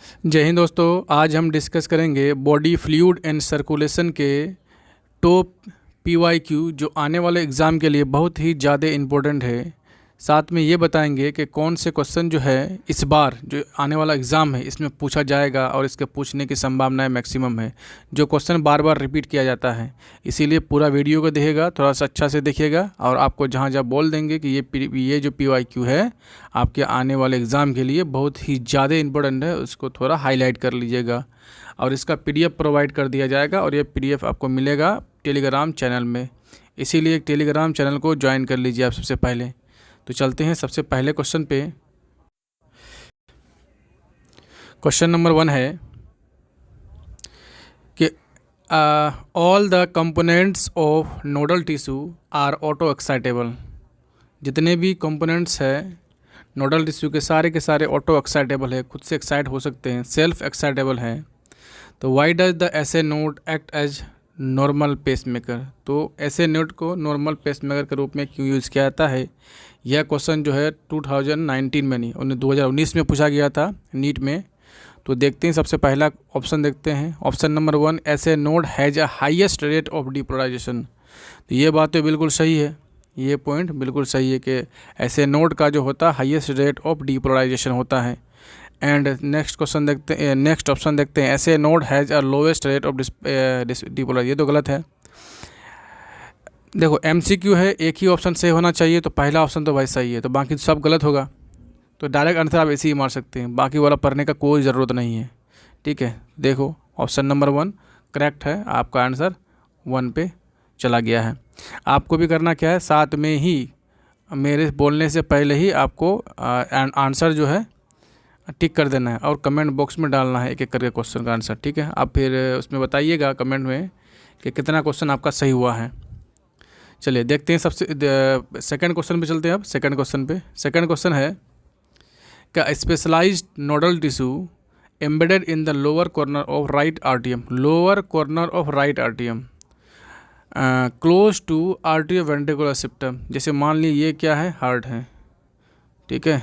जय हिंद दोस्तों। आज हम डिस्कस करेंगे बॉडी फ्लूइड एंड सर्कुलेशन के टॉप पीवाईक्यू जो आने वाले एग्ज़ाम के लिए बहुत ही ज़्यादा इम्पोर्टेंट है। साथ में ये बताएंगे कि कौन से क्वेश्चन जो है इस बार जो आने वाला एग्ज़ाम है इसमें पूछा जाएगा और इसके पूछने की संभावनाएं मैक्सिमम है। जो क्वेश्चन बार बार रिपीट किया जाता है, इसीलिए पूरा वीडियो को देखिएगा, थोड़ा सा अच्छा से देखिएगा और आपको जहाँ जहाँ बोल देंगे कि ये जो पीवाईक्यू है आपके आने वाले एग्ज़ाम के लिए बहुत ही ज़्यादा इम्पोर्टेंट है, उसको थोड़ा हाईलाइट कर लीजिएगा। और इसका PDF प्रोवाइड कर दिया जाएगा और ये PDF आपको मिलेगा टेलीग्राम चैनल में, इसीलिए टेलीग्राम चैनल को ज्वाइन कर लीजिए आप सबसे पहले। तो चलते हैं सबसे पहले क्वेश्चन पे। क्वेश्चन नंबर 1 है कि all the components of nodal tissue are auto excitable. जितने भी कंपोनेंट्स हैं नोडल टिश्यू के सारे ऑटो एक्साइटेबल है, खुद से एक्साइट हो सकते हैं, सेल्फ एक्साइटेबल है। तो why does the SA node act as normal pacemaker. तो ऐसे नोड को नॉर्मल पेसमेकर के रूप में क्यों यूज़ किया जाता है? यह क्वेश्चन जो है 2019 में नहीं 2019 में पूछा गया था नीट में। तो देखते हैं, सबसे पहला ऑप्शन देखते हैं। Option number 1, SA node has a highest rate of depolarisation. तो ये बात तो बिल्कुल सही है, ये पॉइंट बिल्कुल सही है कि ऐसे नोड का जो होता है हाईएस्ट रेट ऑफ डिपोलराइजेशन होता है। एंड नेक्स्ट क्वेश्चन देखते हैं, नेक्स्ट ऑप्शन देखते हैं, SA node has a lowest rate of depolarisation. ये तो गलत है। देखो MCQ है, एक ही ऑप्शन सही होना चाहिए, तो पहला ऑप्शन तो भाई सही है, तो बाकी सब गलत होगा। तो डायरेक्ट आंसर आप ऐसे ही मार सकते हैं, बाकी वाला पढ़ने का कोई ज़रूरत नहीं है। ठीक है, देखो ऑप्शन नंबर 1 करेक्ट है, आपका आंसर 1 पे चला गया है। आपको भी करना क्या है, साथ में ही मेरे बोलने से पहले ही आपको आंसर जो है टिक कर देना है और कमेंट बॉक्स में डालना है एक एक करके क्वेश्चन का आंसर। ठीक है, आप फिर उसमें बताइएगा कमेंट में कि कितना क्वेश्चन आपका सही हुआ है। चलिए देखते हैं, सबसे सेकंड क्वेश्चन पे चलते हैं। अब सेकंड क्वेश्चन है क्या specialised nodal tissue embedded in the lower corner of right आर्टियम, lower corner of right आर्टियम close to RTO ventricular सिप्टम। जैसे मान ली ये क्या है, हार्ट है, ठीक है,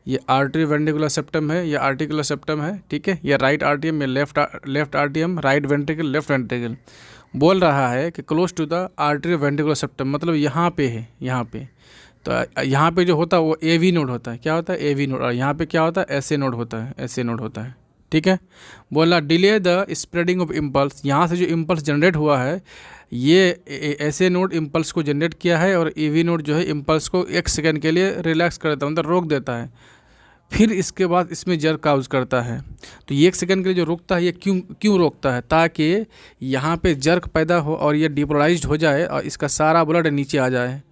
ये आर्टरी वेंट्रिकुलर सेप्टम है, ये आर्टिकुलर सेप्टम है, ठीक है, ये राइट आर्टियम, ये लेफ्ट आर्टियम, राइट वेंट्रिकल, लेफ्ट वेंट्रिकल। बोल रहा है कि close to the artery ventricular septum, मतलब यहाँ पे है, यहाँ पे। तो यहाँ पे जो होता है वो AV नोड होता है। क्या होता है? AV node. और यहाँ पे क्या होता है? SA नोड होता है, SA नोड होता है। ठीक है, बोला delay the spreading of impulse. यहाँ से जो इम्पल्स जनरेट हुआ है ये SA नोड इम्पल्स को जनरेट किया है और AV नोड जो है इम्पल्स को 1 सेकेंड के लिए रिलैक्स कर देता है, मतलब रोक देता है, फिर इसके बाद इसमें जर्क काउज करता है। तो ये 1 सेकंड के लिए जो रोकता है, ये क्यों रोकता है? ताकि यहाँ पे जर्क पैदा हो और ये डिपोलराइज्ड हो जाए और इसका सारा ब्लड नीचे आ जाए।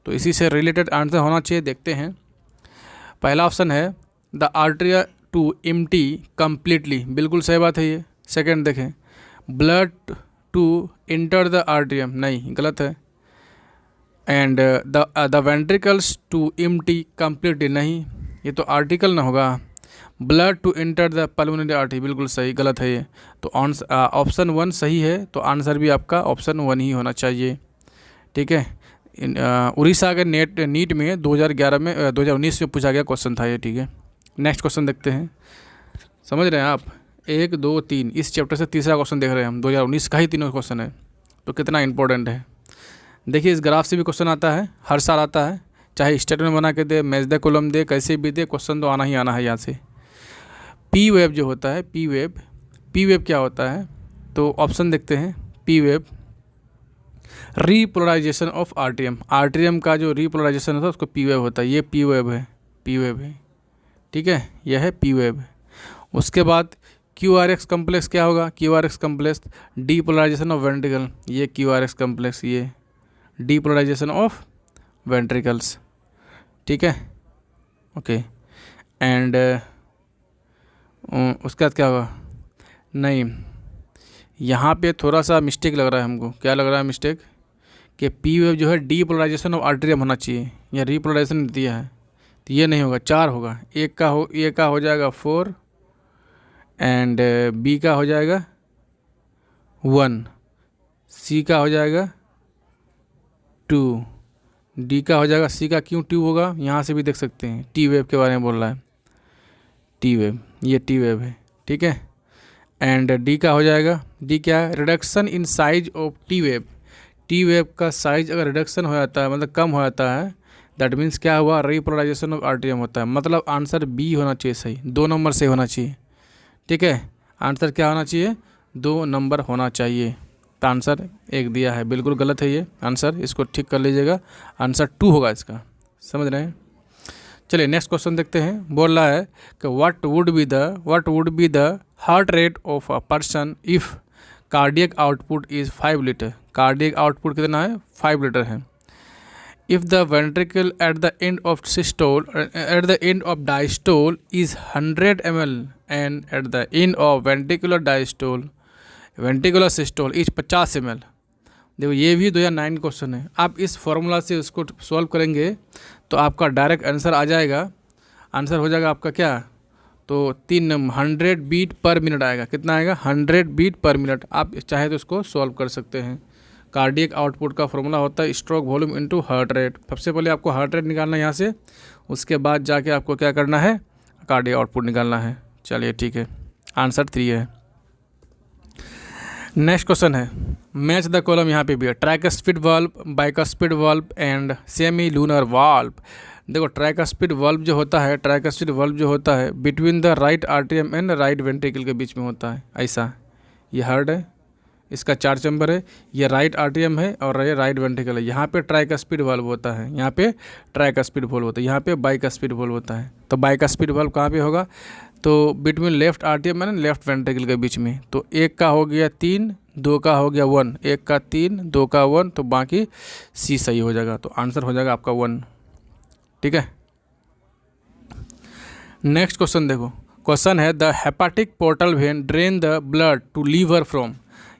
तो इसी से रिलेटेड आंसर होना चाहिए। देखते हैं, पहला ऑप्शन है the atria to empty completely, बिल्कुल सही बात है ये। सेकेंड देखें, blood to enter the atrium, नहीं, गलत है। And the ventricles to empty completely, नहीं, ये तो आर्टिकल ना होगा। Blood to enter the pulmonary artery, बिल्कुल सही, गलत है ये। तो ऑप्शन 1 सही है, तो आंसर भी आपका ऑप्शन 1 ही होना चाहिए। ठीक है, उड़ीसा के नीट में 2019 में पूछा गया क्वेश्चन था ये। ठीक है, नेक्स्ट क्वेश्चन देखते हैं। समझ रहे हैं आप? 1 2 3 इस चैप्टर से तीसरा क्वेश्चन देख रहे हैं हम, 2019 का ही तीनों क्वेश्चन है, तो कितना इंपॉर्टेंट है। देखिए, इस ग्राफ से भी क्वेश्चन आता है, हर साल आता है, चाहे स्टेटमेंट बना के दे, मैच दे, कॉलम दे, कैसे भी दे, क्वेश्चन तो आना ही आना है यहाँ से। पी वेब जो होता है, पी वेब क्या होता है? तो ऑप्शन देखते हैं। P web repolarisation of atrium का जो रीपोलराइजेशन होता है उसको पी वेब होता है। ये पी वेब है, ठीक है, यह है पी वेब। उसके बाद QRX कम्प्लेक्स क्या होगा? QRX complex depolarisation of ventricle, ये QRX कम्प्लेक्स, ये डीपोलराइजेशन ऑफ वेंट्रिकल्स। ठीक है, ओके। एंड उसके बाद क्या होगा? नहीं, यहाँ पे थोड़ा सा मिस्टेक लग रहा है हमको। क्या लग रहा है मिस्टेक? कि पी वेव जो है डीपोलराइजेशन ऑफ आर्टरियम होना चाहिए, या रीपोलराइजेशन दिया है, तो ये नहीं होगा, 4 होगा। ए का हो जाएगा 4 एंड B का हो जाएगा 1, C का हो जाएगा 2, D का हो जाएगा, C का क्यों 2 होगा यहाँ से भी देख सकते हैं। टी वेव के बारे में बोल रहा है, टी वेव। ये टी वेव है, ठीक है। एंड डी का हो जाएगा, डी क्या है, reduction in size of T wave. T wave का साइज अगर रिडक्शन हो जाता है, मतलब कम हो जाता है, दैट मीन्स क्या हुआ, रीपोलराइजेशन ऑफ आर्टियम होता है। मतलब आंसर बी होना चाहिए सही, 2 नंबर से होना चाहिए, ठीक है। आंसर क्या होना चाहिए, 2 नंबर होना चाहिए। तो आंसर 1 दिया है, बिल्कुल गलत है ये आंसर, इसको ठीक कर लीजिएगा। आंसर 2 होगा इसका, समझ रहे हैं। चलिए नेक्स्ट क्वेश्चन देखते हैं। बोल रहा है कि what would be the heart rate of a person if cardiac output is 5 litre. Cardiac output कितना है, 5 लीटर है। If the ventricle at the end of diastole is 100 ml and at the end of ventricular systole is 50 ml। देखो ये भी 2009 question है। आप इस formula से उसको सॉल्व करेंगे तो आपका डायरेक्ट आंसर आ जाएगा। आंसर हो जाएगा आपका क्या, तो 100 बीट पर मिनट आएगा। कितना आएगा, 100 बीट पर मिनट। आप चाहे तो इसको सॉल्व कर सकते हैं। कार्डियक आउटपुट का फॉर्मूला होता है stroke volume into heart rate. सबसे पहले आपको हार्ट रेट निकालना है यहाँ से, उसके बाद जाके आपको क्या करना है, कार्डियक आउटपुट निकालना है। चलिए ठीक है, आंसर 3 है। नेक्स्ट क्वेश्चन है, मैच द कॉलम। यहाँ पे भी है tricuspid valve, bicuspid valve and semi lunar valve. देखो ट्राइकस्पिड वाल्व जो होता है between the right atrium and right ventricle के बीच में होता है। ऐसा ये हार्ट है, इसका 4 चैम्बर है, ये राइट आर्टरियम है और ये राइट वेंट्रिकल है। यहाँ पे ट्राइकस्पिड वाल्व होता है, यहाँ पे ट्राइकस्पिड वाल्व होता है, यहाँ पे बाइकस्पिड वाल्व होता है। तो बाइकस्पिड वाल्व कहाँ पे होगा, तो between left atrium and left ventricle के बीच में। तो 1 का हो गया 3, 2 का हो गया 1, 1 का 3, 2 का 1, तो बाकी सी सही हो जाएगा। तो आंसर हो जाएगा आपका 1, ठीक है। नेक्स्ट क्वेश्चन देखो, क्वेश्चन है the hepatic portal vein drain the blood to liver from.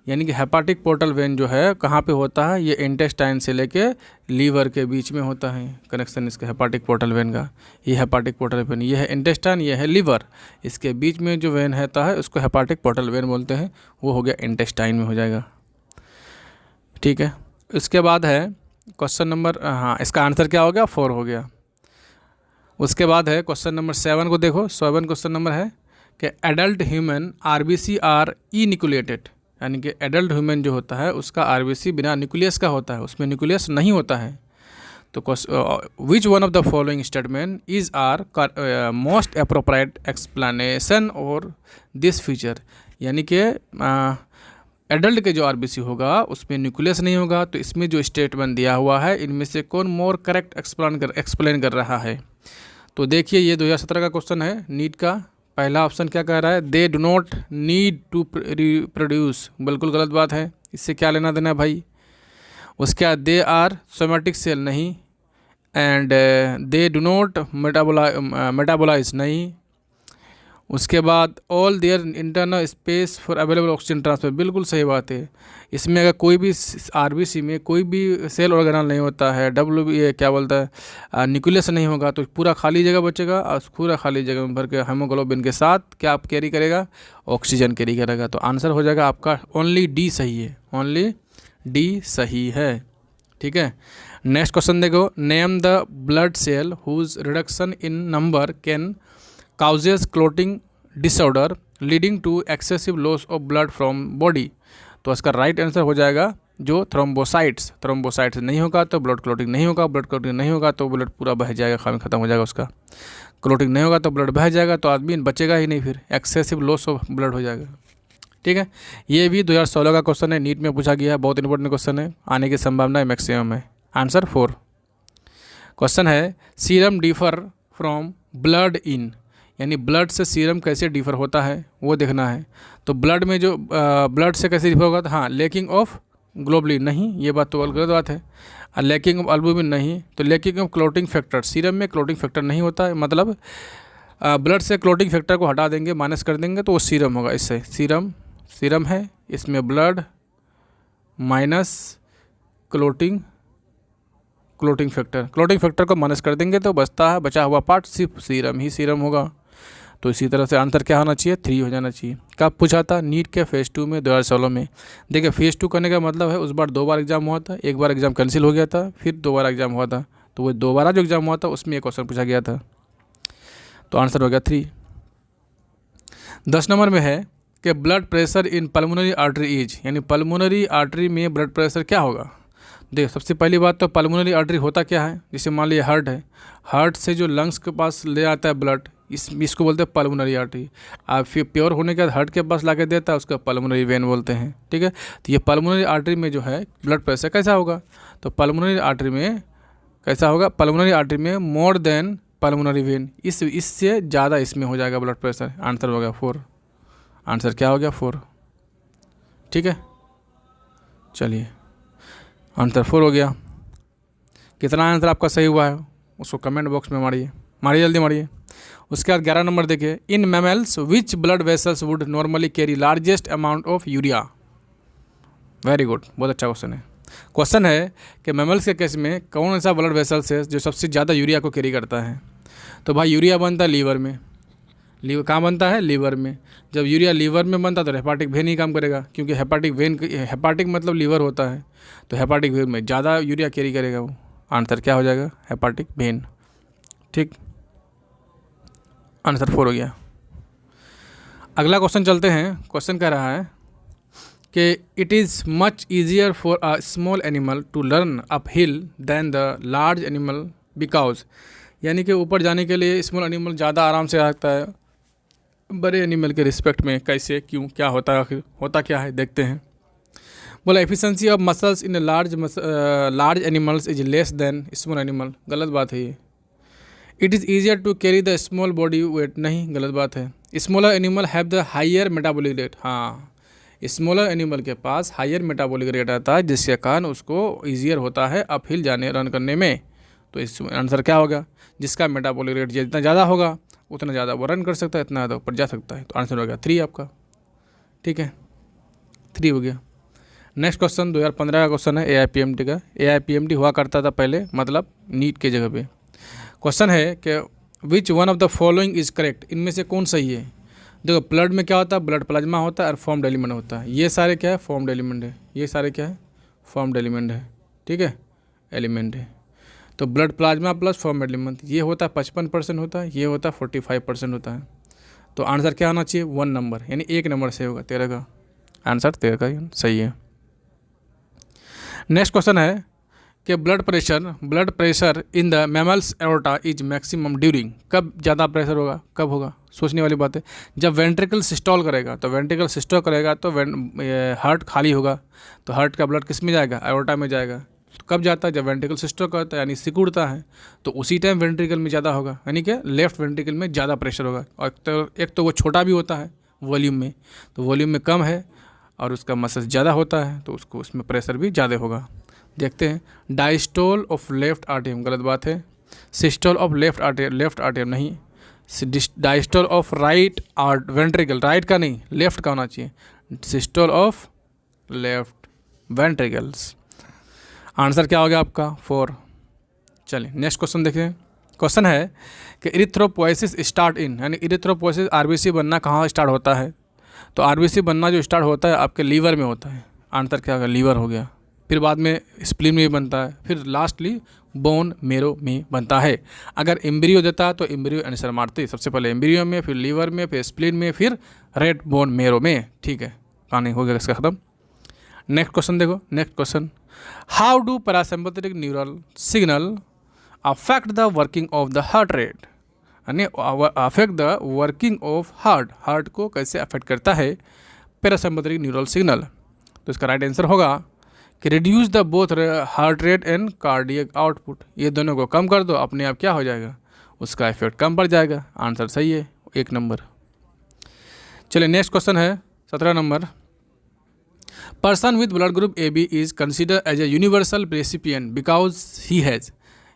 यानी कि हेपाटिक पोर्टल वेन जो है कहाँ पे होता है, ये इंटेस्टाइन से लेके लीवर के बीच में होता है कनेक्शन इसका हेपाटिक पोर्टल वेन का। ये हेपाटिक पोर्टल वेन, ये है इंटेस्टाइन, ये है लीवर, इसके बीच में जो वेन रहता है उसको हेपाटिक पोर्टल वेन बोलते हैं। वो हो गया इंटेस्टाइन में हो जाएगा, ठीक है। इसके बाद है क्वेश्चन नंबर, हाँ इसका आंसर क्या हो गया, 4 हो गया। उसके बाद है क्वेश्चन नंबर 7 को देखो। 7 क्वेश्चन नंबर है कि एडल्ट ह्यूमन RBC आर इनिकुलेटेड। यानी कि एडल्ट ह्यूमन जो होता है उसका RBC बिना न्यूक्लियस का होता है, उसमें न्यूक्लियस नहीं होता है। तो which one of the following statement is are most appropriate explanation और दिस फीचर। यानी कि एडल्ट के जो RBC होगा उसमें न्यूक्लियस नहीं होगा, तो इसमें जो स्टेटमेंट दिया हुआ है इनमें से कौन मोर करेक्ट एक्सप्लेन कर रहा है। तो देखिए ये 2017 का क्वेश्चन है नीट का। पहला ऑप्शन क्या कह रहा है, they do not need to reproduce. बिल्कुल गलत बात है, इससे क्या लेना देना भाई। उसके बाद दे आर सोमेटिक सेल, नहीं। And they do not metabolise, नहीं। उसके बाद all their internal space for available oxygen transfer, बिल्कुल सही बात है। इसमें अगर कोई भी RBC में कोई भी सेल ऑर्गेनल नहीं होता है, क्या बोलता है, न्यूक्लियस नहीं होगा, तो पूरा खाली जगह बचेगा और पूरा खाली जगह में भर के हेमोग्लोबिन के साथ क्या आप कैरी करेगा, ऑक्सीजन कैरी करेगा। तो आंसर हो जाएगा आपका ओनली डी सही है, ओनली डी सही है, ठीक है। नेक्स्ट क्वेश्चन देखो, name the blood cell whose reduction in number can causes clotting disorder leading to excessive loss of blood from body। तो इसका राइट आंसर हो जाएगा जो थ्रोम्बोसाइट्स नहीं होगा तो ब्लड क्लॉटिंग नहीं होगा, ब्लड क्लॉटिंग नहीं होगा तो ब्लड पूरा बह जाएगा, खत्म हो जाएगा उसका। क्लॉटिंग नहीं होगा तो ब्लड बह जाएगा, तो आदमी बचेगा ही नहीं, फिर एक्सेसिव लॉस ऑफ ब्लड हो जाएगा, ठीक है। ये भी 2016 का क्वेश्चन है, नीट में पूछा गया है, बहुत इंपॉर्टेंट क्वेश्चन है, आने की संभावना मैक्सिमम है। आंसर 4। क्वेश्चन है serum differ from blood in. यानी ब्लड से सीरम कैसे डिफर होता है वो देखना है। तो ब्लड में जो ब्लड से कैसे डिफर होगा, तो हाँ लैकिंग ऑफ ग्लोबुलिन, नहीं ये बात तो गलत बात है। लैकिंग ऑफ अल्बुमिन, नहीं। तो lacking of clotting factor, serum में क्लोटिंग फैक्टर नहीं होता है, मतलब ब्लड से क्लोटिंग फैक्टर को हटा देंगे, माइनस कर देंगे तो वो सीरम होगा। इससे सीरम है, इसमें ब्लड माइनस क्लोटिंग फैक्टर को माइनस कर देंगे तो बचा हुआ पार्ट सिर्फ सीरम ही सीरम होगा। तो इसी तरह से आंसर क्या होना चाहिए, 3 हो जाना चाहिए। कब पूछा था, नीट के फेज़ 2 में 2016 में। देखिए फेज़ 2 करने का मतलब है उस बार 2 बार एग्जाम हुआ था, एक बार एग्जाम कैंसिल हो गया था, फिर 2 बार एग्जाम हुआ था, तो वो दोबारा जो एग्जाम हुआ था उसमें एक क्वेश्चन पूछा गया था। तो आंसर हो गया 3। 10 नंबर में है कि blood pressure in pulmonary artery is, यानी पल्मोनरी आर्टरी में ब्लड प्रेशर क्या होगा। देखो सबसे पहली बात तो पल्मोनरी आर्टरी होता क्या है, जैसे मान लिया हार्ट है, हार्ट से जो लंग्स के पास ले आता है ब्लड, इसको बोलते हैं पल्मोनरी आर्टरी। आप फिर प्योर होने के बाद हार्ट के पास लाके देता है, उसका पल्मोनरी वेन बोलते हैं, ठीक है। तो ये पल्मोनरी आर्टरी में जो है ब्लड प्रेशर कैसा होगा, तो पल्मोनरी आर्टरी में कैसा होगा, पल्मोनरी आर्टरी में मोर देन पल्मोनरी वेन, इससे ज़्यादा इसमें हो जाएगा ब्लड प्रेशर। आंसर हो गया 4, आंसर क्या हो गया 4, ठीक है। चलिए आंसर 4 हो गया। कितना आंसर आपका सही हुआ है उसको कमेंट बॉक्स में मारिए, जल्दी मारिए। उसके बाद 11 नंबर देखिए, in mammals which blood vessels would normally carry largest amount of urea. Very good, बहुत अच्छा क्वेश्चन है। क्वेश्चन है कि मैमल्स के केस में कौन सा ब्लड वेसल्स है जो सबसे ज़्यादा यूरिया को कैरी करता है। तो भाई यूरिया बनता है लीवर में, लीवर कहाँ बनता है, लीवर में। जब यूरिया लीवर में बनता है तो हेपाटिक वेन ही काम करेगा, क्योंकि हेपाटिक मतलब लीवर होता है, तो हेपाटिक वेन में ज़्यादा यूरिया कैरी करेगा वो। आंसर क्या हो जाएगा, हेपाटिक वेन, ठीक। आंसर 4 हो गया। अगला क्वेश्चन चलते हैं। क्वेश्चन कह रहा है कि it is much easier for a small animal to run up hill than the large animal because, यानी कि ऊपर जाने के लिए स्मॉल एनिमल ज़्यादा आराम से आता है बड़े एनिमल के रिस्पेक्ट में। कैसे, क्यों, क्या होता है, आखिर होता क्या है, देखते हैं। बोला efficiency of muscles in large animals is less than small animal. गलत बात है ये। It is easier to carry the small body weight, नहीं, गलत बात है। Smaller animal have the higher metabolic rate, हाँ, स्मॉलर एनिमल के पास हायर मेटाबॉलिक रेट आता है, जिसके कारण उसको ईजियर होता है अप हिल जाने, रन करने में। तो इस आंसर क्या होगा, जिसका मेटाबॉलिक रेट जितना ज़्यादा होगा उतना ज़्यादा वो रन कर सकता है, इतना ज़्यादा ऊपर जा सकता है। तो आंसर हो गया 3 आपका, ठीक है, 3 हो गया। नेक्स्ट क्वेश्चन 2015 का क्वेश्चन है AIPMT का। AIPMT हुआ करता था पहले, मतलब नीट के जगह पे। क्वेश्चन है कि विच one of the following is correct, इनमें से कौन सही है। देखो ब्लड में क्या होता है, ब्लड प्लाज्मा होता है और फॉर्म्ड एलिमेंट होता है। ये सारे क्या है, फॉर्म्ड एलिमेंट है, ये सारे क्या है, फॉर्म्ड एलिमेंट है, ठीक है, एलिमेंट है। तो blood plasma plus formed element ये होता है 55% होता है, ये होता है 45% होता है। तो आंसर क्या होना चाहिए, 1 नंबर, यानी 1 नंबर से होगा 13 का। आंसर 13 का सही है। नेक्स्ट क्वेश्चन है कि blood pressure in the mammals aorta is maximum during, कब ज़्यादा प्रेशर होगा, कब होगा, सोचने वाली बात है। जब वेंट्रिकल सिस्टोल करेगा, तो वेंट्रिकल सिस्टोल करेगा तो हार्ट खाली होगा, तो हार्ट का ब्लड किस में जाएगा, एओर्टा में जाएगा। तो कब जाता है, जब वेंट्रिकल सिस्टोल करता है, यानी सिकुड़ता है, तो उसी टाइम वेंट्रिकल में ज़्यादा होगा, यानी कि लेफ्ट वेंट्रिकल में ज़्यादा प्रेशर होगा। और एक तो वो छोटा भी होता है वॉल्यूम में, तो वॉल्यूम में कम है और उसका मसल ज़्यादा होता है, तो उसको उसमें प्रेशर भी ज़्यादा होगा। देखते हैं, डायस्टोल ऑफ लेफ्ट आर्टियम, गलत बात है। सिस्टोल ऑफ लेफ्ट आर्टियम नहीं। Diastole of right ventricle, right का नहीं, लेफ्ट का होना चाहिए। Systole of left ventricles. Answer क्या हो गया आपका 4। चलिए नेक्स्ट क्वेश्चन देखिए। क्वेश्चन है कि इरिथ्रोपोएसिस स्टार्ट इन, यानी इरिथ्रोपोएसिस RBC बनना कहाँ स्टार्ट होता है। तो RBC बनना जो स्टार्ट होता है आपके लीवर में होता है। आंसर क्या होगा, लीवर हो गया। फिर बाद में स्प्लीन में भी बनता है, फिर लास्टली बोन मेरो में बनता है। अगर एम्ब्रियो देता तो एम्ब्रियो आंसर मारते, सबसे पहले एम्ब्रियो में, फिर लीवर में, फिर स्प्लीन में, फिर रेड बोन मेरो में, ठीक है, कहानी हो गया इसका खत्म। नेक्स्ट क्वेश्चन देखो। Next question, how do parasympathetic neural signal affect the working of the heart rate, यानी affect the working of heart को कैसे अफेक्ट करता है पैरासिम्पैथेटिक न्यूरल सिग्नल। तो इसका राइट आंसर होगा कि reduce the both heart rate and cardiac output, ये दोनों को कम कर दो, अपने आप क्या हो जाएगा, उसका इफेक्ट कम पड़ जाएगा। आंसर सही है, 1 नंबर। चलिए नेक्स्ट क्वेश्चन है 17 number. Person with blood group AB is consider as a universal recipient because he has,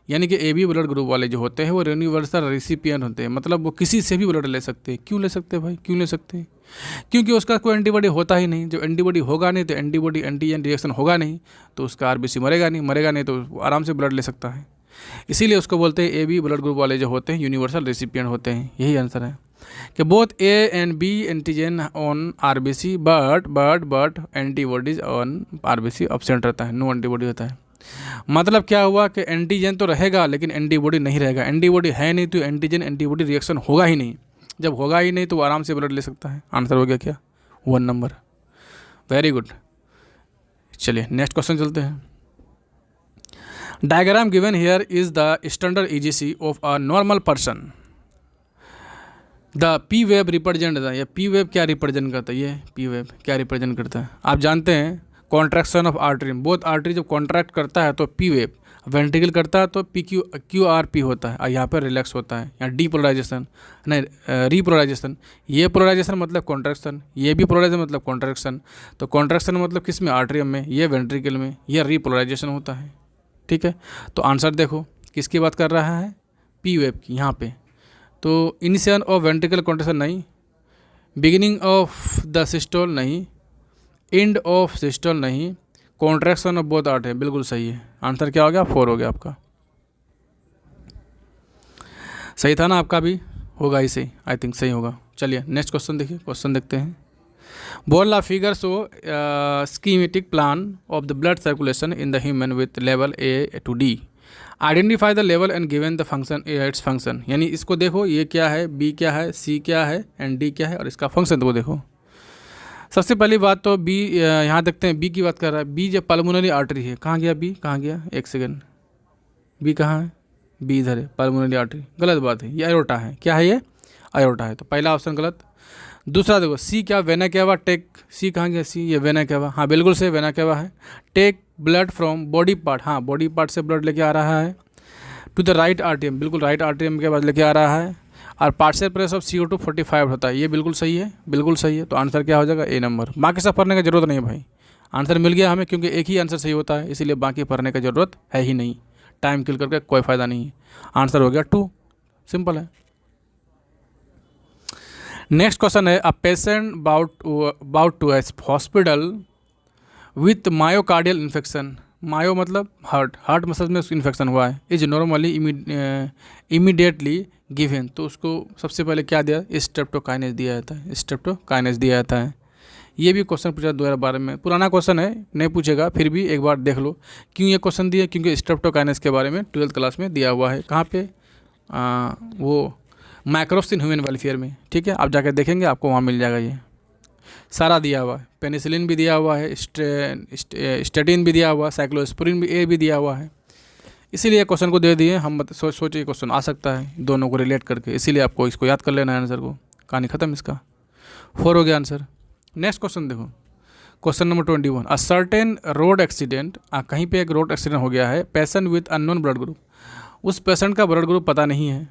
यानी कि AB ब्लड ग्रुप वाले जो होते हैं वो यूनिवर्सल रेसिपिएंट होते हैं, मतलब वो किसी से भी ब्लड ले सकते हैं। क्यों ले सकते हैं भाई, क्यों ले सकते हैं, क्योंकि उसका कोई एंटीबॉडी होता ही नहीं। जो एंटीबॉडी होगा नहीं तो एंटीबॉडी एंटीजन रिएक्शन होगा नहीं, तो उसका RBC मरेगा नहीं तो आराम से ब्लड ले सकता है। इसीलिए उसको बोलते हैं AB ब्लड ग्रुप वाले जो होते हैं यूनिवर्सल रेसिपिएंट होते हैं। यही आंसर है कि both A and B antigen on RBC but antibodies on RBC absent रहता है, नो एंटीबॉडी होता है। मतलब क्या हुआ कि एंटीजन तो रहेगा लेकिन एंटीबॉडी नहीं रहेगा। एंटीबॉडी है नहीं तो एंटीजन एंटीबॉडी रिएक्शन होगा ही नहीं। जब होगा ही नहीं तो वो आराम से ब्लड ले सकता है। आंसर हो गया क्या? 1 नंबर। Very good. चलिए नेक्स्ट क्वेश्चन चलते हैं। Diagram given here is the standard EGC of a normal person. The P web represent the, या पी वेब क्या रिप्रेजेंट करता है? ये पी वेब क्या रिप्रेजेंट करता है? आप जानते हैं contraction of artery, both artery जब कॉन्ट्रैक्ट करता है तो पी वेब, वेंट्रिकल करता है तो पी क्यू आर पी होता है, और यहाँ पर रिलैक्स होता है। यहाँ डीपोलराइजेशन नहीं, रीपोलराइजेशन। ये पोलराइजेशन मतलब कॉन्ट्रैक्शन, ये भी पोलराइजेशन मतलब कॉन्ट्रैक्शन। तो कॉन्ट्रैक्शन मतलब किस में? आर्टरियम में, ये वेंट्रिकल में, ये रीपोलराइजेशन होता है। ठीक है, तो आंसर देखो किसकी बात कर रहा है? पी वेब की यहाँ पे। तो इनिशियल ऑफ वेंट्रिकल कॉन्ट्रैक्शन नहीं, बिगिनिंग ऑफ द सिस्टोल नहीं, एंड ऑफ सिस्टोल नहीं, कॉन्ट्रैक्शन ऑफ बोथ आर्टरी, बिल्कुल सही है। आंसर क्या हो गया? 4 हो गया आपका। सही था ना? आपका भी होगा ही सही, आई थिंक सही होगा। चलिए नेक्स्ट क्वेश्चन देखिए, क्वेश्चन देखते हैं। बोल the figure show schematic plan of the blood circulation in the human with level A to D। Identify the level and given the function its function. यानी इसको देखो, ये क्या है, बी क्या है, सी क्या है एंड डी क्या है, और इसका फंक्शन तो देखो। सबसे पहली बात तो बी, यहाँ देखते हैं बी की बात कर रहा है। बी जब पल्मोनरी आर्टरी है, कहाँ गया बी? कहाँ गया? एक सेकेंड, बी कहाँ है? बी इधर है, पल्मोनरी आर्टरी। गलत बात है, ये आयोटा है। क्या है ये? आयोटा है, तो पहला ऑप्शन गलत। दूसरा देखो सी क्या? वेना केवा टेक, सी कहाँ गया? सी, ये वेना केवा, हाँ बिल्कुल से वेना केवा है। Take blood from body part, हाँ बॉडी पार्ट से ब्लड लेके आ रहा है टू द राइट आर्टरियम, बिल्कुल राइट आर्टरियम के बाद लेके आ रहा है। और पार्शियल प्रेस ऑफ CO2 45 होता है, ये बिल्कुल सही है, बिल्कुल सही है। तो आंसर क्या हो जाएगा? A number. बाकी सब पढ़ने की जरूरत नहीं है भाई, आंसर मिल गया हमें, क्योंकि एक ही आंसर सही होता है, इसीलिए बाकी पढ़ने की जरूरत है ही नहीं। टाइम किल करके कोई फ़ायदा नहीं है। आंसर हो गया 2, सिंपल है। नेक्स्ट क्वेश्चन है, a patient brought to hospital with myocardial infection. Myo मतलब हार्ट मसल में इन्फेक्शन हुआ है। Is normally immediately given. तो उसको सबसे पहले क्या दिया? स्ट्रेप्टोकाइनेस दिया जाता है, स्ट्रेप्टोकाइनेस दिया जाता है। ये भी क्वेश्चन पूछा 2012 में, पुराना क्वेश्चन है, नहीं पूछेगा, फिर भी एक बार देख लो क्यों ये क्वेश्चन दिया। क्योंकि स्ट्रेप्टोकाइनेस के बारे में 12th क्लास में दिया हुआ है। कहाँ पे? वो माइक्रोप्स इन ह्यूमन वेलफेयर में। ठीक है, आप जाकर देखेंगे, आपको वहाँ मिल जाएगा। ये सारा दिया हुआ है, पेनिसिलिन भी दिया हुआ है, स्टेटिन भी दिया हुआ है, साइक्लोस्पोरिन भी दिया हुआ है। इसीलिए क्वेश्चन को दे दिए हम, सोचिए क्वेश्चन आ सकता है दोनों को रिलेट करके, इसीलिए आपको इसको याद कर लेना है आंसर को। कहानी खत्म इसका। 4 हो गया आंसर। नेक्स्ट क्वेश्चन देखो, question number 21। A certain road accident, कहीं पे एक रोड एक्सीडेंट हो गया है। Patient with unknown blood group, उस पेशेंट का ब्लड ग्रुप पता नहीं है।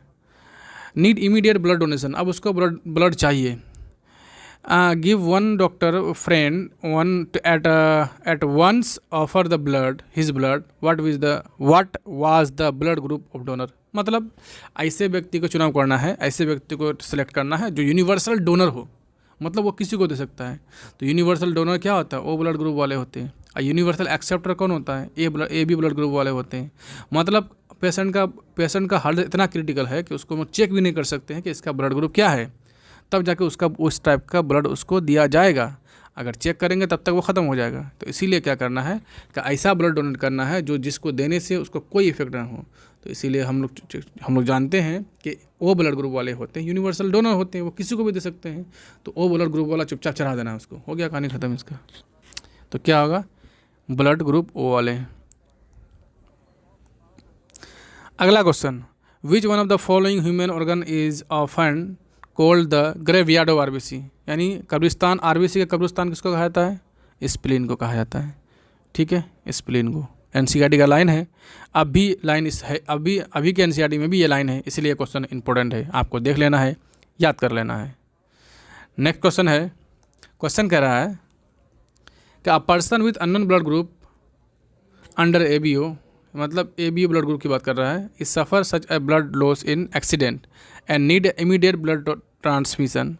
नीड इमीडिएट ब्लड डोनेशन, अब उसको ब्लड चाहिए। Give one doctor friend one at once offer the blood, his blood, what was the blood group of donor। मतलब ऐसे व्यक्ति को चुनाव करना है, ऐसे व्यक्ति को सिलेक्ट करना है जो यूनिवर्सल डोनर हो, मतलब वो किसी को दे सकता है। तो यूनिवर्सल डोनर क्या होता है? ओ ब्लड ग्रुप वाले होते हैं। और यूनिवर्सल एक्सेप्टर कौन होता है? ए बी ब्लड ग्रुप वाले होते हैं। मतलब पेशेंट का हालत इतना क्रिटिकल है कि उसको चेक भी नहीं कर सकते हैं कि इसका ब्लड ग्रुप क्या है, तब जाके उसका उस टाइप का ब्लड उसको दिया जाएगा। अगर चेक करेंगे तब तक वो ख़त्म हो जाएगा। तो इसीलिए क्या करना है कि ऐसा ब्लड डोनेट करना है जो जिसको देने से उसको कोई इफेक्ट ना हो। तो इसीलिए हम लोग जानते हैं कि ओ ब्लड ग्रुप वाले होते हैं, यूनिवर्सल डोनर होते हैं, वो किसी को भी दे सकते हैं। तो ओ ब्लड ग्रुप वाला चुपचाप चढ़ा देना है उसको, हो गया, कहानी खत्म इसका। तो क्या होगा? ब्लड ग्रुप ओ वाले। अगला question, which one of the following human organ is often cold the graveyard of RBC. यानी कब्रिस्तान, आरबीसी का कब्रिस्तान किसको कहा जाता है? स्प्लीन को कहा जाता है। ठीक है, स्प्लीन को। एनसीईआरटी का लाइन है, अभी लाइन इस है, अभी के एनसीईआरटी में भी ये लाइन है, इसलिए क्वेश्चन इंपॉर्टेंट है, आपको देख लेना है, याद कर लेना है। नेक्स्ट क्वेश्चन है, क्वेश्चन कह रहा है कि a person with unknown blood group under ABO, मतलब ABO ब्लड ग्रुप की बात कर रहा है, is suffer such A blood loss in accident and need immediate blood transmission.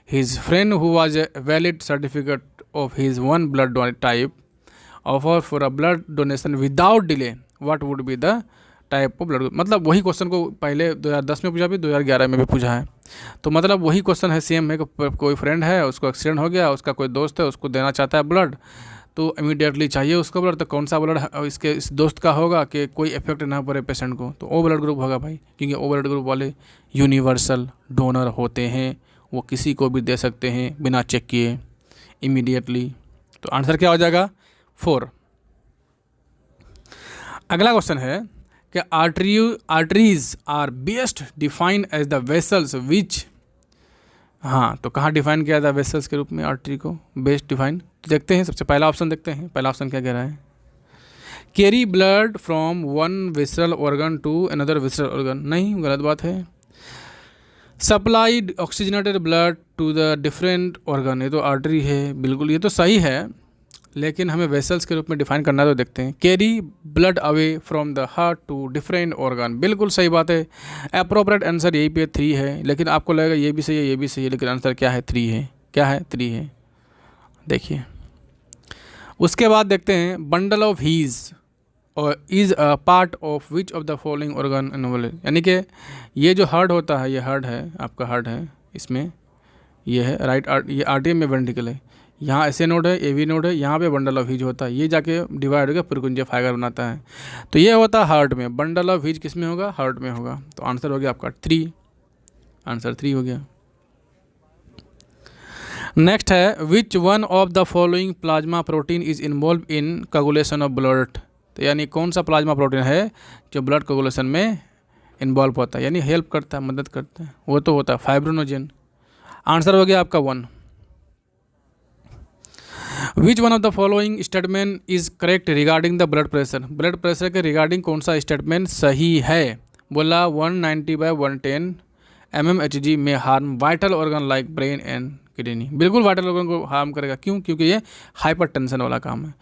His friend who was a valid certificate of his one blood type offer for a blood donation without delay, what would be the type of blood group. मतलब वही question को पहले 2010 में पूछा भी, 2011 में भी पूछा है। तो मतलब वही क्वेश्चन है, सेम है कि कोई फ्रेंड है, उसको एक्सीडेंट हो गया, उसका कोई दोस्त है, उसको देना चाहता है ब्लड। तो इमीडिएटली चाहिए उसको ब्लड। तो कौन सा ब्लड इसके इस दोस्त का होगा कि कोई इफेक्ट ना पड़े पेशेंट को, तो ओ ब्लड ग्रुप होगा भाई, क्योंकि ओ ब्लड ग्रुप वाले यूनिवर्सल डोनर होते हैं, वो किसी को भी दे सकते हैं बिना चेक किए इमीडिएटली। तो आंसर क्या हो जाएगा 4। अगला क्वेश्चन है कि arteries are best defined as the vessels which, हाँ तो कहाँ डिफाइन किया था वेसल्स के रूप में आर्टरी को बेस्ट डिफाइन? तो देखते हैं, सबसे पहला ऑप्शन देखते हैं। पहला ऑप्शन क्या कह रहा है? Carry blood from one visceral organ to another visceral organ, नहीं गलत बात है। Supplied oxygenated blood to the different organ, ये तो आर्टरी है, बिल्कुल ये तो सही है, लेकिन हमें वेसल्स के रूप में डिफाइन करना, तो देखते हैं। Carry blood away from the heart to different organ, बिल्कुल सही बात है। अप्रोप्रिएट आंसर यही पे 3 है, लेकिन आपको लगेगा ये भी सही है ये भी सही है, लेकिन आंसर क्या है 3 है। क्या है 3 है, देखिए। उसके बाद देखते हैं बंडल ऑफ हीज और is a part of which of the following organ involve, यानी कि ये जो हार्ट होता है, ये हार्ट है आपका, हार्ट है, इसमें ये है राइट ये आर्टरी में वेंट्रिकल है, यहाँ ऐसे नोड है, एवी नोड है, यहाँ पे बंडल ऑफ हीज होता है, ये जाके डिवाइड होकर पुरकुंजे फाइबर बनाता है। तो ये होता है हार्ट में, बंडल ऑफ हीज किस में होगा? हार्ट में होगा। तो आंसर हो गया आपका 3, आंसर 3 हो गया। नेक्स्ट है विच one of the following plasma protein is involve in coagulation of blood, तो यानी कौन सा प्लाज्मा प्रोटीन है जो ब्लड कोगुलेशन में इन्वॉल्व होता है, यानी हेल्प करता है, मदद करता है, वो तो होता है फाइब्रोनोजेन। आंसर हो गया आपका 1। विच one of the following statement is correct regarding the blood pressure, blood pressure के रिगार्डिंग कौन सा स्टेटमेंट सही है? बोला 190/110 mmHg में harm vital organ like brain and kidney, बिल्कुल वाइटल ऑर्गन को हार्म करेगा। क्यों? क्योंकि ये हाइपर टेंशन वाला काम है।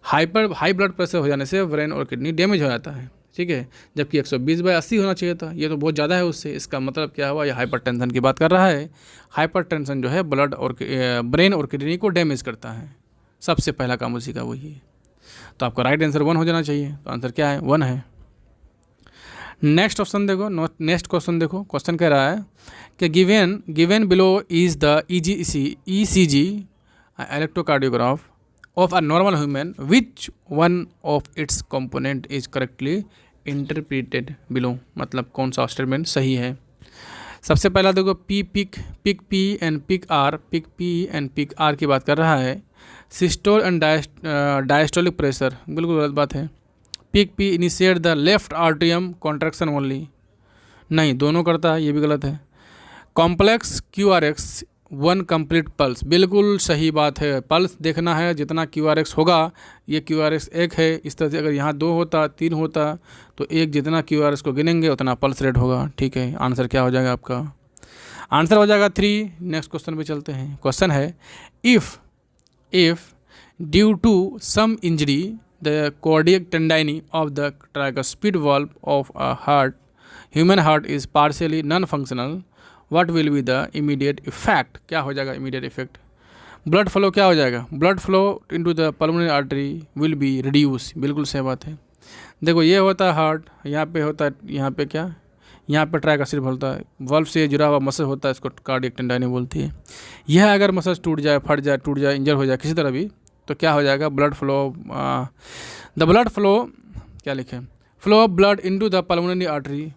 हाई ब्लड प्रेशर हो जाने से ब्रेन और किडनी डैमेज हो जाता है, ठीक है, जबकि 120/80 होना चाहिए था, ये तो बहुत ज़्यादा है उससे। इसका मतलब क्या हुआ? ये हाइपर टेंशन की बात कर रहा है। हाइपर टेंशन जो है ब्लड और ब्रेन और किडनी को डैमेज करता है, सबसे पहला काम उसी का वही है। तो आपका राइट आंसर 1 हो जाना चाहिए। तो आंसर क्या है? 1 है। नेक्स्ट ऑप्शन देखो, नेक्स्ट क्वेश्चन देखो। क्वेश्चन कह रहा है कि given below is the ECG electrocardiograph of a normal human, which one of its component is correctly interpreted below, मतलब कौन सा स्टेटमेंट सही है? सबसे पहला देखो peak P and peak R की बात कर रहा है। सिस्टोल एंड डायस्टोलिक प्रेशर, बिल्कुल गलत बात है। Pick P initiate the left आर्टियम कॉन्ट्रैक्शन ओनली, नहीं दोनों करता है, ये भी गलत है। कॉम्प्लेक्स QRX 1 कंप्लीट पल्स, बिल्कुल सही बात है। पल्स देखना है, जितना QRX होगा, ये QRX 1 है, इस तरह से अगर यहाँ 2 होता 3 होता तो एक जितना QRX को गिनेंगे उतना पल्स रेट होगा, ठीक है। आंसर क्या हो जाएगा आपका? आंसर हो जाएगा 3। नेक्स्ट क्वेश्चन पे चलते हैं। क्वेश्चन है if due to some injury the cardiac tendon of the tricuspid valve of a human heart is partially non-functional, what will be the immediate effect? क्या हो जाएगा immediate effect? ब्लड फ्लो क्या हो जाएगा? Blood flow into the pulmonary artery will be reduce, बिल्कुल सही बात है। देखो ये होता है हार्ट, यहाँ पे होता है, यहाँ पे क्या, यहाँ पे ट्राइकास्पिड बोलता है, वल्व से जुड़ा हुआ मसल होता है, इसको कार्डियक टेंडाइन बोलती है। यह अगर मसल टूट जाए, फट जाए, टूट जाए, इंजर हो जाए किसी तरह भी, तो क्या हो जाएगा? Blood flow, the blood flow क्या लिखे, flow of blood into the pulmonary artery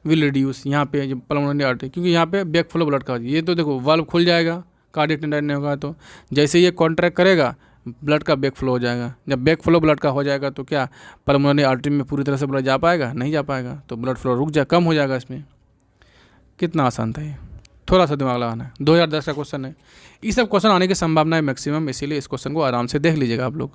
will reduce. यहाँ पे जो पल्मोनरी आर्टरी, क्योंकि यहाँ पे बैक फ्लो ब्लड का, ये तो देखो वल्व खुल जाएगा, कार्डियक टेंडाइन नहीं होगा, तो जैसे ये कॉन्ट्रैक्ट करेगा ब्लड का बैक फ्लो हो जाएगा। जब बैक फ्लो ब्लड का हो जाएगा तो क्या पल्मोनरी आर्टरी में पूरी तरह से ब्लड जा पाएगा? नहीं जा पाएगा, तो ब्लड फ्लो रुक जा, कम हो जाएगा। इसमें कितना आसान था ये, थोड़ा सा दिमाग लगाना है। 2010 का क्वेश्चन है, ये सब क्वेश्चन आने की संभावना है मैक्सिमम, इसीलिए इस क्वेश्चन को आराम से देख लीजिएगा आप लोग।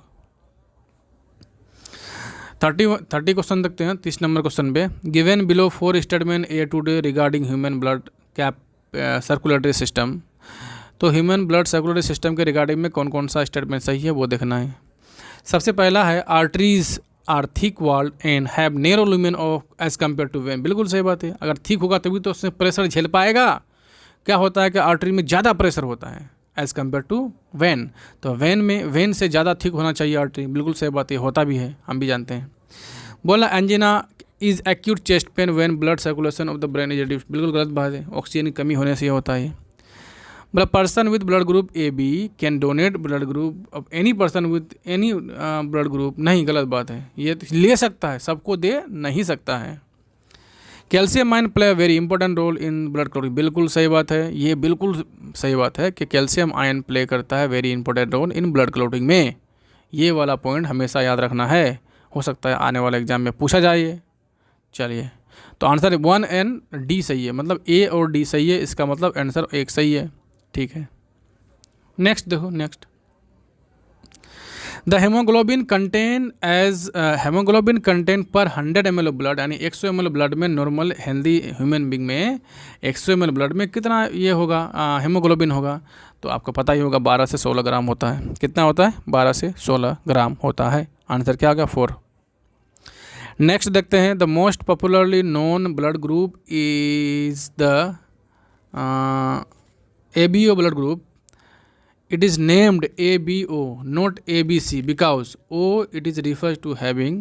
30 क्वेश्चन देखते हैं। 30 नंबर क्वेश्चन पे, given below 4 statement A to D regarding human blood cap circulatory system, तो ह्यूमन ब्लड सर्कुलेटरी सिस्टम के रिगार्डिंग में कौन कौन सा स्टेटमेंट सही है वो देखना है। सबसे पहला है arteries are thick walled and have narrow lumen of as compare to vein, बिल्कुल सही बात है। अगर थिक होगा तभी तो उसमें प्रेशर झेल पाएगा। क्या होता है कि आर्टरी में ज़्यादा प्रेशर होता है एज कम्पेयर टू वेन, तो वेन से ज़्यादा थिक होना चाहिए आर्टरी, बिल्कुल सही बात है, होता भी है, हम भी जानते हैं। बोला angina is acute chest pain when blood circulation of the brain is reduced, बिल्कुल गलत बात है, ऑक्सीजन की कमी होने से ये होता है। मतलब person with blood group A B can donate blood group of any person with any blood group, नहीं, गलत बात है। ये ले सकता है, सबको दे नहीं सकता है। Calcium ion play very important role in blood clotting, बिल्कुल सही बात है, ये बिल्कुल सही बात है कि कैल्शियम आयन प्ले करता है very important role in blood clotting में। ये वाला पॉइंट हमेशा याद रखना है, हो सकता है आने वाले एग्जाम में पूछा जाए। चलिए, तो आंसर 1 एंड डी सही है, मतलब ए और डी सही है, इसका मतलब आंसर एक सही है। ठीक है, नेक्स्ट देखो, नेक्स्ट द हेमोग्लोबिन कंटेन पर 100 ml ऑफ ब्लड, यानी 100 ml ब्लड में, नॉर्मल हेल्दी ह्यूमन बींग में 100 ml ब्लड में कितना ये होगा हेमोग्लोबिन होगा, तो आपको पता ही होगा 12 से 16 ग्राम होता है। कितना होता है? 12 से 16 ग्राम होता है। आंसर क्या होगा? 4। नेक्स्ट देखते हैं, the most popularly known blood group is the ABO blood group. It is named ABO, not ABC, because O it is refers to having,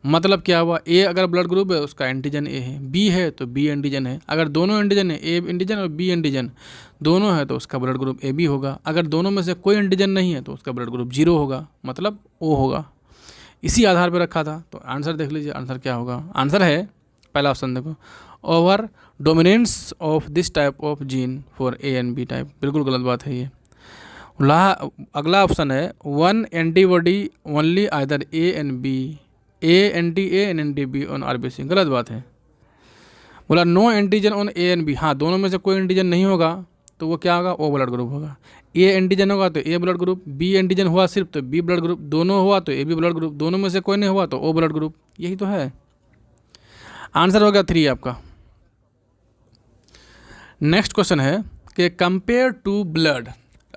मतलब क्या हुआ, A अगर ब्लड ग्रुप है उसका एंटीजन A है, B है तो B एंटीजन है। अगर दोनों एंटीजन है, A एंटीजन और B एंटीजन दोनों है, तो उसका ब्लड ग्रुप AB होगा। अगर दोनों में से कोई एंटीजन नहीं है तो उसका ब्लड ग्रुप 0 होगा, मतलब O होगा। इसी आधार पर रखा था। तो आंसर देख लीजिए, आंसर क्या होगा? आंसर है पहला ऑप्शन देखो, over dominance of this type of gene for A and B type, बिल्कुल गलत बात है ये। अगला ऑप्शन है 1 antibody only either A and B, A anti A and anti B on RBC, गलत बात है। बोला no antigen on A and B, हाँ दोनों में से कोई एंटीजन नहीं होगा तो वो क्या होगा? O ब्लड ग्रुप होगा। A एंटीजन होगा तो A blood group, B antigen हुआ सिर्फ तो B ब्लड ग्रुप, दोनों हुआ तो AB ब्लड ग्रुप, दोनों में से कोई नहीं हुआ तो O ब्लड ग्रुप, यही तो है। आंसर हो गया 3 आपका। नेक्स्ट क्वेश्चन है कि compare to blood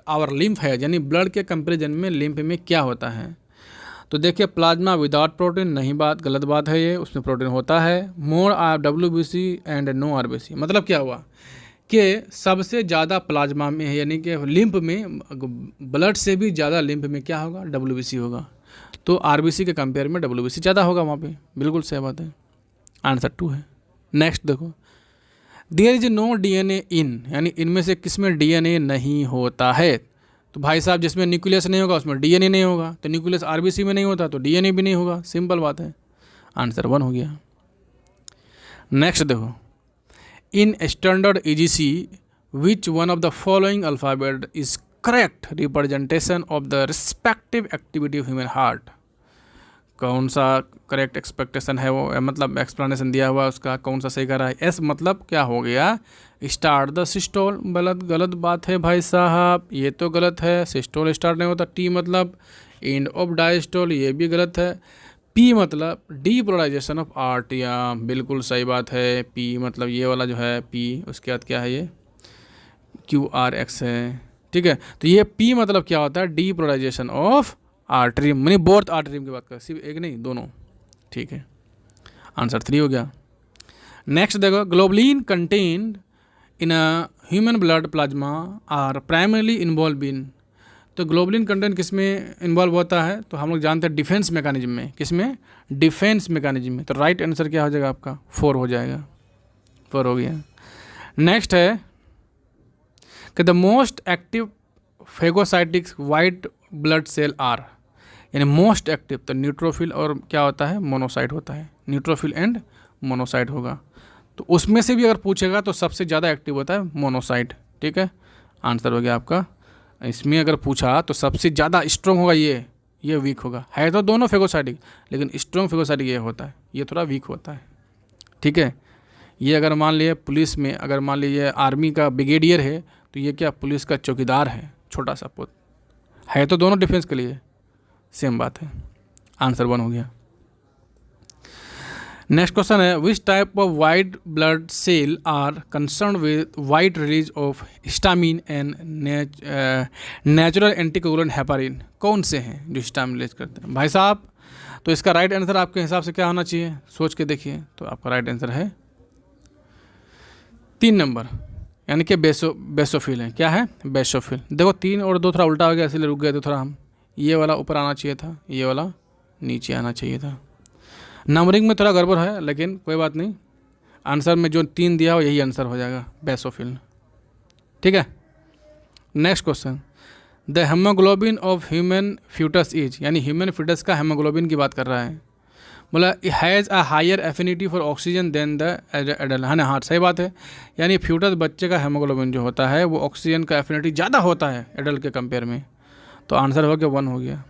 our lymph है, यानी ब्लड के कंपेरिजन में लिम्फ में क्या होता है। तो देखिए, प्लाज्मा विदाउट प्रोटीन, नहीं, बात गलत बात है ये, उसमें प्रोटीन होता है। मोर WBC एंड नो RBC, मतलब क्या हुआ कि सबसे ज़्यादा प्लाज्मा में है, यानी कि लिम्फ में ब्लड से भी ज़्यादा लिम्फ में क्या होगा? WBC होगा। तो RBC के कंपेयर में WBC ज़्यादा होगा वहाँ पे, बिल्कुल सही बात है। आंसर 2 है। नेक्स्ट देखो, देयर इज नो DNA इन, यानी इनमें से किसमें DNA नहीं होता है। तो भाई साहब, जिसमें न्यूक्लियस नहीं होगा उसमें DNA नहीं होगा, तो न्यूक्लियस RBC में नहीं होता तो DNA भी नहीं होगा, सिंपल बात है। आंसर 1 हो गया। नेक्स्ट देखो, in standard EGC which one of the following alphabet is correct representation of the respective activity of human heart. कौन सा करेक्ट एक्सपेक्टेशन है वो, मतलब एक्सप्लेनेशन दिया हुआ उसका, कौन सा सही कर रहा है। एस मतलब क्या हो गया? स्टार्ट द सिस्टोल, गलत बात है भाई साहब, ये तो गलत है, सिस्टोल स्टार्ट नहीं होता। टी मतलब एंड ऑफ डायस्टोल, ये भी गलत है। पी मतलब डीपोलराइजेशन ऑफ आर्टिया, बिल्कुल सही बात है। पी मतलब ये वाला जो है पी, उसके बाद क्या है ये QRX है, ठीक है। तो ये पी मतलब क्या होता है? डीपोलराइजेशन ऑफ आर्टरी, मैंने बोथ आर्टरी की बात कर, सिर्फ एक नहीं, दोनों, ठीक है। आंसर 3 हो गया। नेक्स्ट देखो, globulin contained in a human blood plasma are primarily involve in, तो ग्लोबुलिन कंटेंट किस में इन्वॉल्व होता है? तो हम लोग जानते हैं डिफेंस मैकेनिज्म में। किस में? डिफेंस मैकेनिज्म में। तो राइट आंसर क्या हो जाएगा आपका? 4 हो जाएगा, 4 हो गया। नेक्स्ट है कि the most active phagocytic white blood cell are, यानी मोस्ट एक्टिव, तो न्यूट्रोफिल और क्या होता है? मोनोसाइट होता है। न्यूट्रोफिल एंड मोनोसाइट होगा, तो उसमें से भी अगर पूछेगा तो सबसे ज़्यादा एक्टिव होता है मोनोसाइट, ठीक है। आंसर हो गया आपका। इसमें अगर पूछा तो सबसे ज़्यादा स्ट्रॉन्ग होगा ये वीक होगा, है तो दोनों फेगोसाइटिक, लेकिन स्ट्रॉन्ग फेगोसाइटिक ये होता है, ये थोड़ा वीक होता है, ठीक है। ये अगर मान लिए पुलिस में, अगर मान लीजिए आर्मी का ब्रिगेडियर है, तो ये क्या पुलिस का चौकीदार है, छोटा सा पुत है, तो दोनों डिफेंस के लिए सेम बात है। आंसर 1 हो गया। नेक्स्ट क्वेश्चन है, which type of white blood cell are concern with white release of histamine and natural anticoagulant heparin, कौन से हैं जो हिस्टामिन रिलीज करते हैं भाई साहब? तो इसका राइट आंसर आपके हिसाब से क्या होना चाहिए, सोच के देखिए। तो आपका राइट आंसर है 3 नंबर, यानी कि बेसोफिल है। क्या है? बेसोफिल। देखो 3 और 2 थोड़ा उल्टा हो गया, इसलिए रुक गए थे थोड़ा हम। ये वाला ऊपर आना चाहिए था, ये वाला नीचे आना चाहिए था। नंबरिंग में थोड़ा गड़बड़ है, लेकिन कोई बात नहीं। आंसर में जो 3 दिया हो यही आंसर हो जाएगा, बेसोफिल, ठीक है। Next question, the haemoglobin of human foetus is, यानी ह्यूमन फ्यूटस का हेमोग्लोबिन की बात कर रहा है, बोला has a higher affinity for oxygen than the adult, है ना। हाँ सही बात है, यानी फ्यूटस बच्चे का हेमोग्लोबिन जो होता है वो ऑक्सीजन का एफिनिटी ज़्यादा होता है एडल्ट के कंपेयर में। तो आंसर हो गया 1 हो गया।